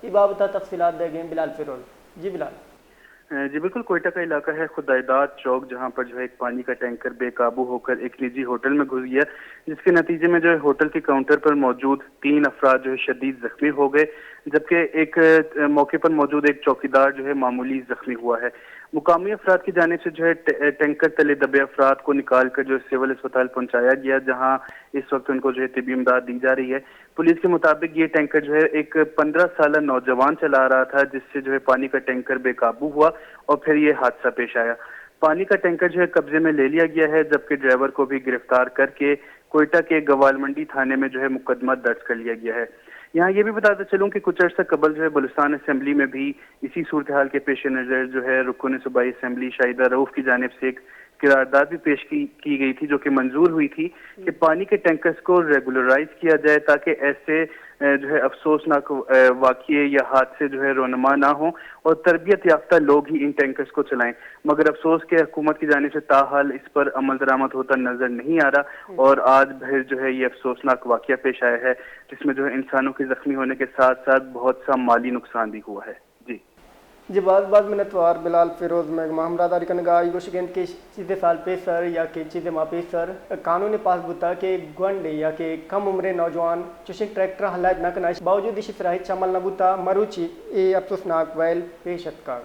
یہ بابت تفصیلات دے گئے بلال فیروز۔ جی بلال۔ جی بالکل، کوئٹہ کا علاقہ ہے خدائیداد چوک، جہاں پر جو ہے ایک پانی کا ٹینکر بے قابو ہو کر ایک نجی ہوٹل میں گھس گیا، جس کے نتیجے میں جو ہے ہوٹل کے کاؤنٹر پر موجود 3 افراد جو ہے شدید زخمی ہو گئے، جبکہ ایک موقع پر موجود ایک چوکیدار جو ہے معمولی زخمی ہوا ہے۔ مقامی افراد کی جانب سے جو ہے ٹینکر تلے دبے افراد کو نکال کر جو ہے سول اسپتال پہنچایا گیا، جہاں اس وقت ان کو جو ہے طبی امداد دی جا رہی ہے۔ پولیس کے مطابق یہ ٹینکر جو ہے ایک 15 سالہ نوجوان چلا رہا تھا، جس سے جو ہے پانی کا ٹینکر بے قابو ہوا اور پھر یہ حادثہ پیش آیا۔ پانی کا ٹینکر جو ہے قبضے میں لے لیا گیا ہے، جبکہ ڈرائیور کو بھی گرفتار کر کے کوئٹہ کے گوال منڈی تھانے میں جو ہے مقدمہ درج کر لیا گیا ہے۔ یہاں یہ بھی بتاتا چلوں کہ کچھ عرصہ قبل جو ہے بلوچستان اسمبلی میں بھی اسی صورتحال کے پیش نظر جو ہے رکن صوبائی اسمبلی شاہدہ رؤف کی جانب سے ایک قرارداد بھی پیش کی گئی تھی، جو کہ منظور ہوئی تھی کہ پانی کے ٹینکرز کو ریگولرائز کیا جائے تاکہ ایسے جو ہے افسوسناک واقعے یا حادثے جو ہے رونما نہ ہوں اور تربیت یافتہ لوگ ہی ان ٹینکرز کو چلائیں۔ مگر افسوس کہ حکومت کی جانب سے تاحال اس پر عمل درآمد ہوتا نظر نہیں آ رہا، اور آج پھر جو ہے یہ افسوسناک واقعہ پیش آیا ہے، جس میں جو ہے انسانوں کے زخمی ہونے کے ساتھ ساتھ بہت سا مالی نقصان بھی ہوا ہے۔ جی جی بعض منتوار بلال فیروز میں ہمراہ کنگا گوشگند کے چیزیں سال پیسر یا کہ چیزیں ماں پیسر قانون پاس بتا کہ گونڈ یا کہ کم عمر نوجوان چشک ٹریکٹر حلائت نہ کناش باوجود اسی فراہی چمل نہ بتا مروچی اے افسوسناک ویل پیشت کا